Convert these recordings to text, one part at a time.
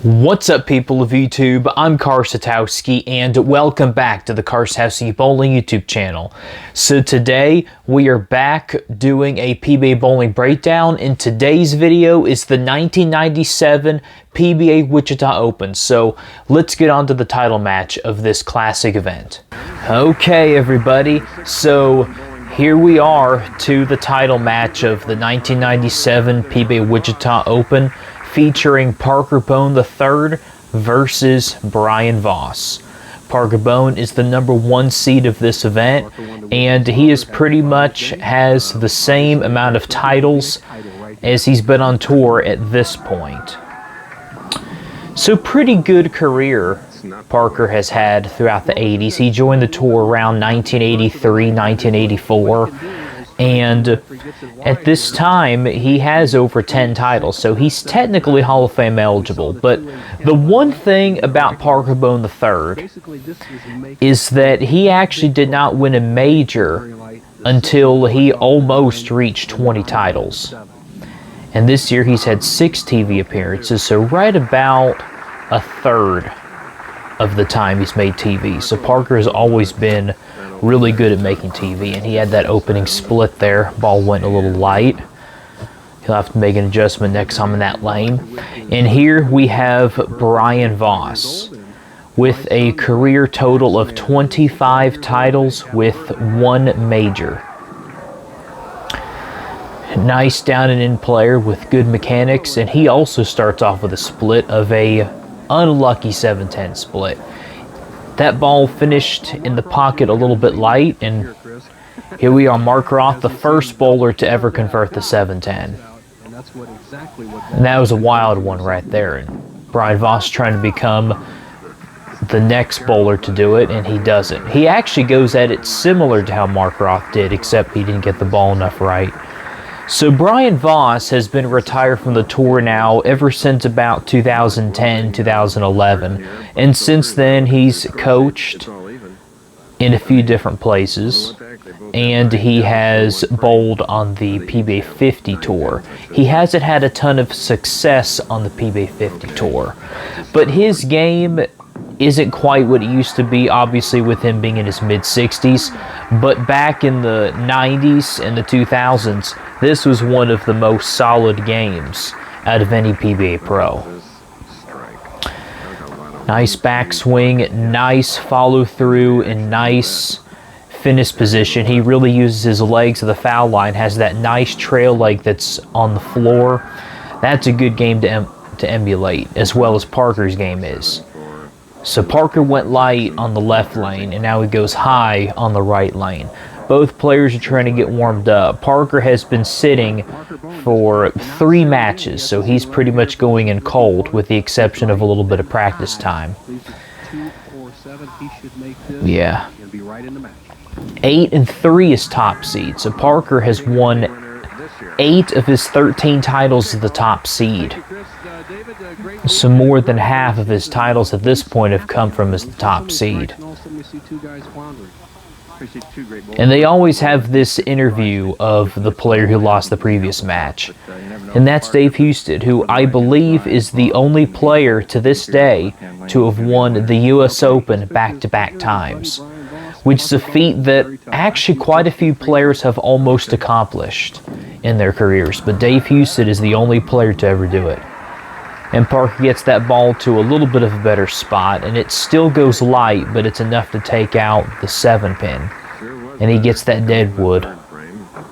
What's up, people of YouTube? I'm Karsatowski, and welcome back to the Karsatowski Bowling YouTube channel. So today we are back doing a PBA bowling breakdown, and today's video is the 1997 PBA Wichita Open. So let's get on to the title match of this classic event. Okay, everybody, so here we are to the title match of the 1997 PBA Wichita Open, featuring Parker Bohn III versus Brian Voss. Parker Bohn is the #1 seed of this event, and he is pretty much has the same amount of titles as he's been on tour at this point. So pretty good career Parker has had throughout the 80s. He joined the tour around 1983, 1984. And at this time, he has over 10 titles, so he's technically Hall of Fame eligible. But the one thing about Parker Bohn III is that he actually did not win a major until he almost reached 20 titles. And this year, he's had 6 TV appearances, so right about a third of the time he's made TV. So Parker has always been really good at making TV, and he had that opening split there. Ball went a little light. He'll have to make an adjustment next time in that lane. And here we have Brian Voss with a career total of 25 titles with 1 major. Nice down and in player with good mechanics, and he also starts off with a split of a unlucky 7-10 split. That ball finished in the pocket a little bit light, and here we are, Mark Roth, the first bowler to ever convert the 7-10. And that was a wild one right there. And Brian Voss trying to become the next bowler to do it, and he doesn't. He actually goes at it similar to how Mark Roth did, except he didn't get the ball enough right. So Brian Voss has been retired from the tour now ever since about 2010, 2011. And since then, he's coached in a few different places, and he has bowled on the PBA 50 Tour. He hasn't had a ton of success on the PBA 50 Tour, but his game isn't quite what it used to be, obviously with him being in his mid-60s, but back in the 90s and the 2000s, this was one of the most solid games out of any PBA pro. Nice backswing, nice follow-through, and nice finish position. He really uses his legs to the foul line, has that nice trail leg that's on the floor. That's a good game to emulate, as well as Parker's game is. So Parker went light on the left lane, and now he goes high on the right lane. Both players are trying to get warmed up. Parker has been sitting for 3 matches, so he's pretty much going in cold, with the exception of a little bit of practice time. Yeah. 8-3 is top seed, so Parker has won 8 of his 13 titles as the top seed. So more than half of his titles at this point have come from as the top seed. And they always have this interview of the player who lost the previous match. And that's Dave Houston, who I believe is the only player to this day to have won the US Open back-to-back times, which is a feat that actually quite a few players have almost accomplished in their careers. But Dave Houston is the only player to ever do it. And Parker gets that ball to a little bit of a better spot, and it still goes light, but it's enough to take out the 7-pin. And he gets that deadwood,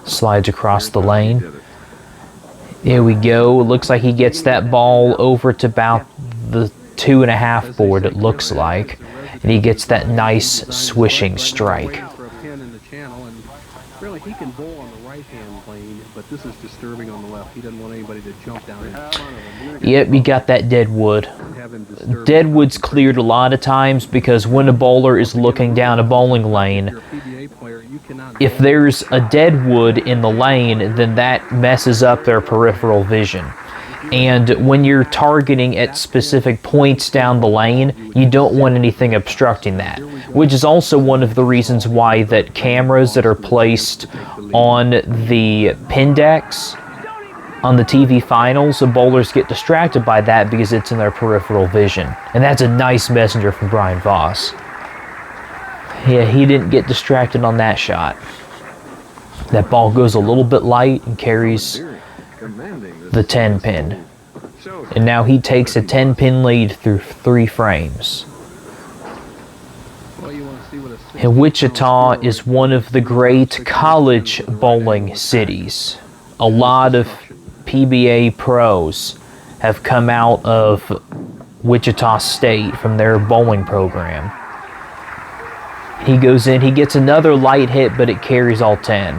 slides across the lane. There we go. It looks like he gets that ball over to about the 2.5 board, it looks like. And he gets that nice swishing strike. Really, he can bowl on the right-hand lane, but this is disturbing on the left. He doesn't want anybody to jump down in front of him. Yep, you got that deadwood. Deadwood's cleared a lot of times because when a bowler is looking down a bowling lane, if there's a deadwood in the lane, then that messes up their peripheral vision. And when you're targeting at specific points down the lane, you don't want anything obstructing that, which is also one of the reasons why that cameras that are placed on the pin decks On the TV finals, the bowlers get distracted by that because it's in their peripheral vision. And that's a nice messenger from Brian Voss. Yeah, he didn't get distracted on that shot. That ball goes a little bit light and carries the 10 pin. And now he takes a 10 pin lead through 3 frames. And Wichita is one of the great college bowling cities. A lot of PBA pros have come out of Wichita State from their bowling program. He goes in, he gets another light hit, but it carries all 10.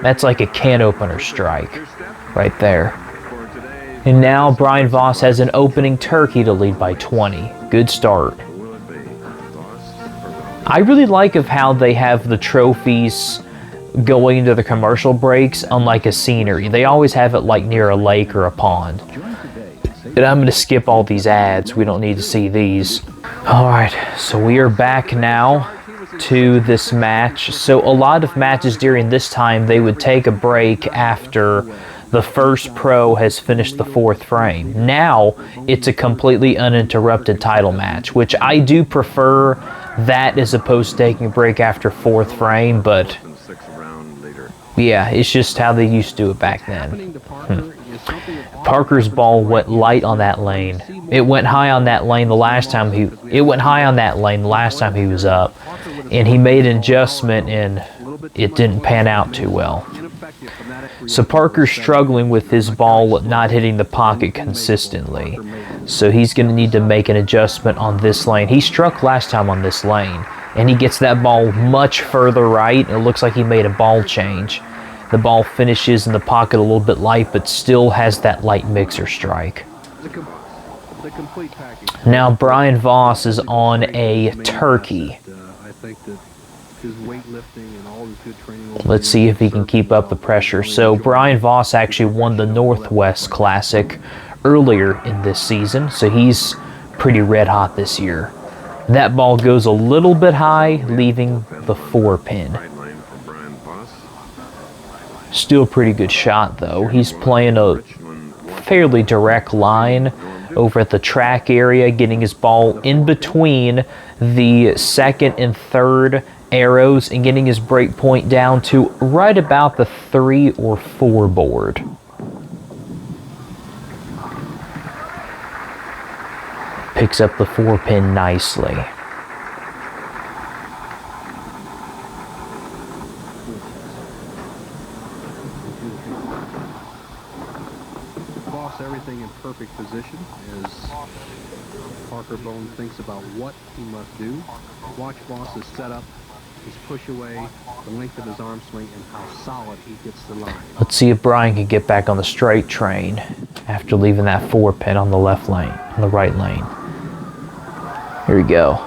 That's like a can opener strike right there. And now Brian Voss has an opening turkey to lead by 20. Good start. I really like of how they have the trophies going into the commercial breaks, unlike a scenery. They always have it like near a lake or a pond. And I'm going to skip all these ads. We don't need to see these. Alright, so we are back now to this match. So a lot of matches during this time, they would take a break after the first pro has finished the 4th frame. Now, it's a completely uninterrupted title match, which I do prefer that as opposed to taking a break after 4th frame, but yeah, it's just how they used to do it back then. Parker's ball went light on that lane. It went high on that lane the last time he was up, and he made an adjustment and it didn't pan out too well. So Parker's struggling with his ball not hitting the pocket consistently. So he's going to need to make an adjustment on this lane. He struck last time on this lane, and he gets that ball much further right, and it looks like he made a ball change. The ball finishes in the pocket a little bit light, but still has that light mixer strike. Now Brian Voss is on a turkey. Let's see if he can keep up the pressure. So Brian Voss actually won the Northwest Classic earlier in this season, so he's pretty red hot this year. That ball goes a little bit high, leaving the 4 pin. Still a pretty good shot though. He's playing a fairly direct line over at the track area, getting his ball in between the 2nd and 3rd arrows and getting his break point down to right about the 3 or 4 board. Picks up the 4 pin nicely. Voss everything in perfect position as Parker Bohn thinks about what he must do. Watch Voss's setup, his push away, the length of his arm swing, and how solid he gets the line. Let's see if Brian can get back on the straight train after leaving that 4 pin on the left lane, on the right lane. Here we go.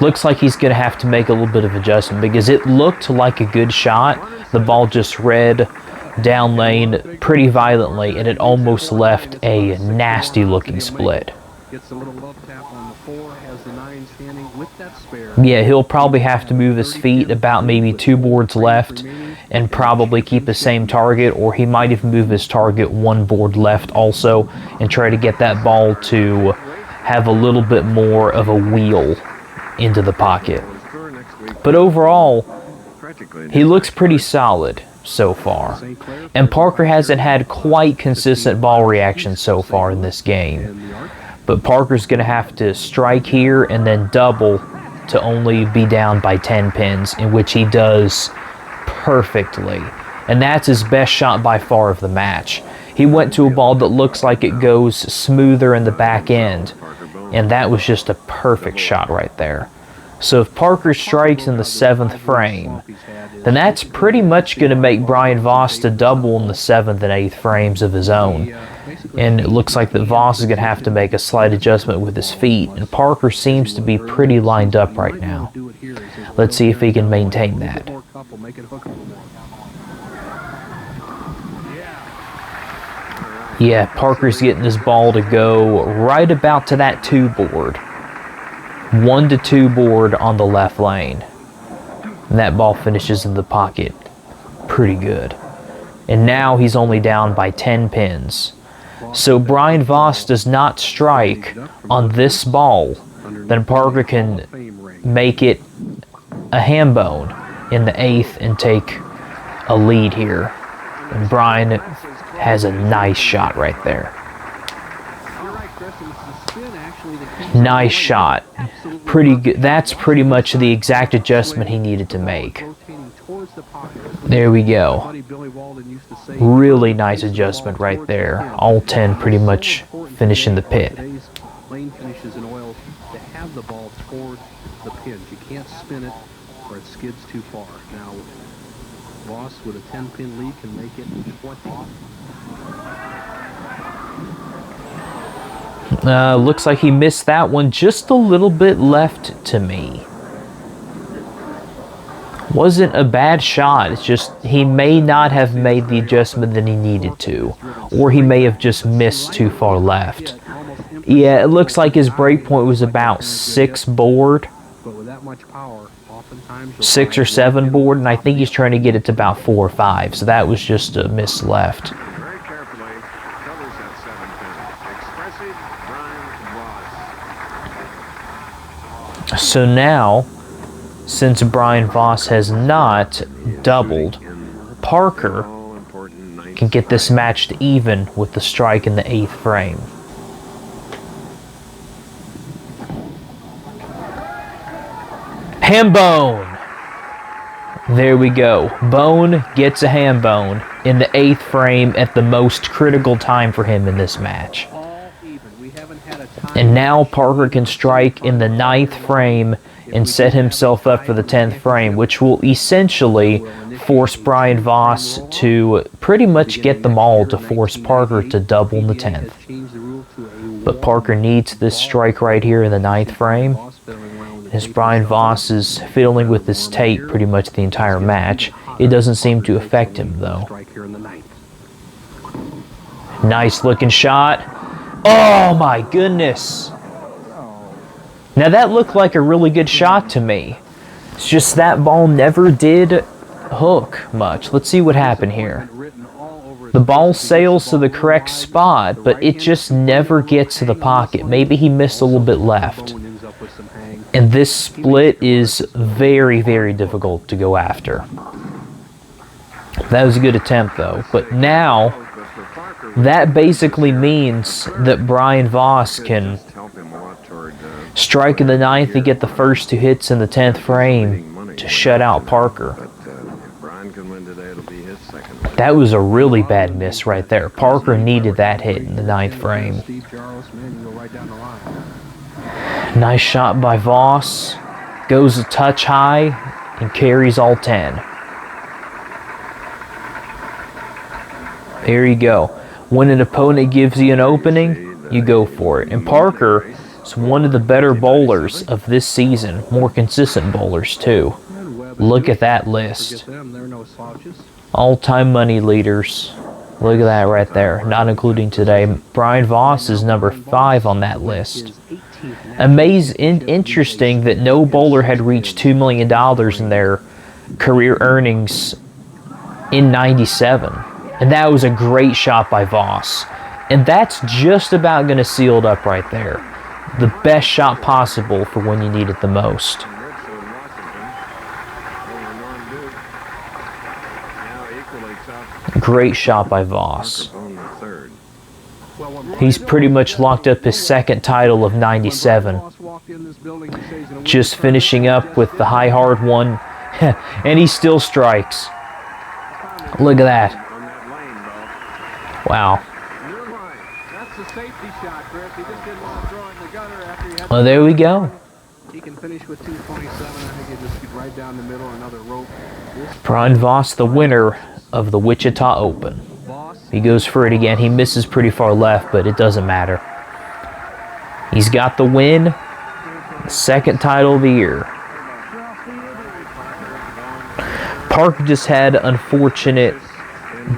Looks like he's going to have to make a little bit of adjustment because it looked like a good shot. The ball just read down lane pretty violently, and it almost left a nasty looking split. Gets a little love tap on the 4, has the 9 standing with that spare. Yeah, he'll probably have to move his feet about maybe 2 boards left and probably keep the same target, or he might even move his target 1 board left also and try to get that ball to have a little bit more of a wheel into the pocket. But overall, he looks pretty solid so far. And Parker hasn't had quite consistent ball reaction so far in this game. But Parker's going to have to strike here and then double to only be down by 10 pins, in which he does perfectly. And that's his best shot by far of the match. He went to a ball that looks like it goes smoother in the back end, and that was just a perfect shot right there. So if Parker strikes in the 7th frame, then that's pretty much going to make Brian Voss to double in the 7th and 8th frames of his own. And it looks like that Voss is going to have to make a slight adjustment with his feet, and Parker seems to be pretty lined up right now. Let's see if he can maintain that. Yeah, Parker's getting his ball to go right about to that 2 board. 1 to 2 board on the left lane. And that ball finishes in the pocket pretty good. And now he's only down by 10 pins. So Brian Voss does not strike on this ball, then Parker can make it a ham bone in the 8th and take a lead here. And Brian has a nice shot right there. Nice shot. Pretty good. That's pretty much the exact adjustment he needed to make. There we go. Really nice adjustment right there. All 10 pretty much finish in the pit. Lane finishes in oil to have the ball toward the pins. You can't spin it or it skids too far. Now, Voss with a 10-pin lead can make it 20. Looks like he missed that one. Just a little bit left to me. Wasn't a bad shot. It's just he may not have made the adjustment that he needed to. Or he may have just missed too far left. Yeah, it looks like his break point was about 6 board. 6 or 7 board, and I think he's trying to get it to about 4 or 5. So that was just a miss left. So now, since Brian Voss has not doubled, Parker can get this matched even with the strike in the 8th frame. Ham bone! There we go. Bohn gets a ham bone in the 8th frame at the most critical time for him in this match. And now Parker can strike in the 9th frame and set himself up for the 10th frame, which will essentially force Brian Voss to pretty much get them all to force Parker to double in the 10th. But Parker needs this strike right here in the 9th frame. As Brian Voss is fiddling with this tape pretty much the entire match, it doesn't seem to affect him though. Nice looking shot. Oh my goodness. Now that looked like a really good shot to me. It's just that ball never did hook much. Let's see what happened here. The ball sails to the correct spot, but it just never gets to the pocket. Maybe he missed a little bit left. And this split is very, very difficult to go after. That was a good attempt though. But now, that basically means that Brian Voss can strike in the 9th to get the first 2 hits in the 10th frame to shut out Parker. That was a really bad miss right there. Parker needed that hit in the 9th frame. Nice shot by Voss. Goes a touch high and carries all 10. There you go. When an opponent gives you an opening, you go for it. And Parker is one of the better bowlers of this season. More consistent bowlers too. Look at that list. All-time money leaders. Look at that right there. Not including today. Brian Voss is number 5 on that list. Interesting that no bowler had reached $2 million in their career earnings in '97. And that was a great shot by Voss. And that's just about going to seal it up right there. The best shot possible for when you need it the most. Great shot by Voss. He's pretty much locked up his 2nd title of '97. Just finishing up with the high hard one. And he still strikes. Look at that. Wow. Well, there we go. He can finish with 227. I think it just right down the middle, another rope. Brian Voss, the winner of the Wichita Open. He goes for it again. He misses pretty far left, but it doesn't matter. He's got the win. The 2nd title of the year. Parker just had unfortunate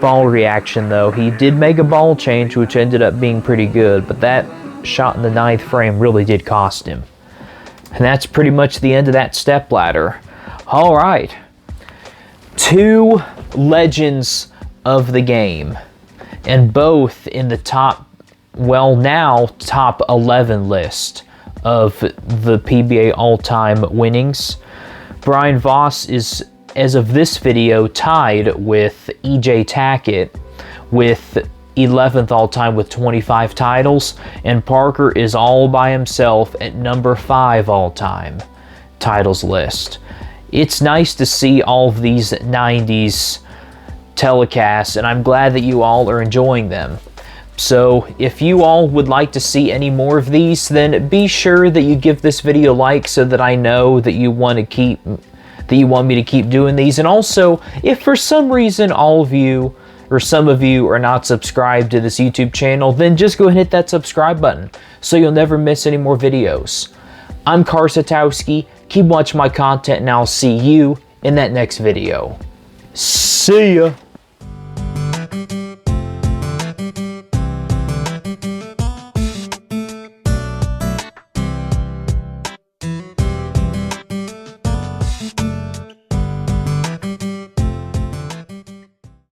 ball reaction though. He did make a ball change, which ended up being pretty good, but that shot in the 9th frame really did cost him. And that's pretty much the end of that stepladder. All right. 2 legends of the game, and both in the top 11 list of the PBA all-time winnings. Brian Voss is, as of this video, tied with EJ Tackett with 11th all-time with 25 titles, and Parker is all by himself at number 5 all-time titles list. It's nice to see all of these 90s telecasts, and I'm glad that you all are enjoying them. So if you all would like to see any more of these, then be sure that you give this video a like so that I know that you want me to keep doing these. And also, if for some reason all of you or some of you are not subscribed to this YouTube channel, then just go ahead and hit that subscribe button so you'll never miss any more videos. I'm Karsatowski. Keep watching my content, and I'll see you in that next video. See ya!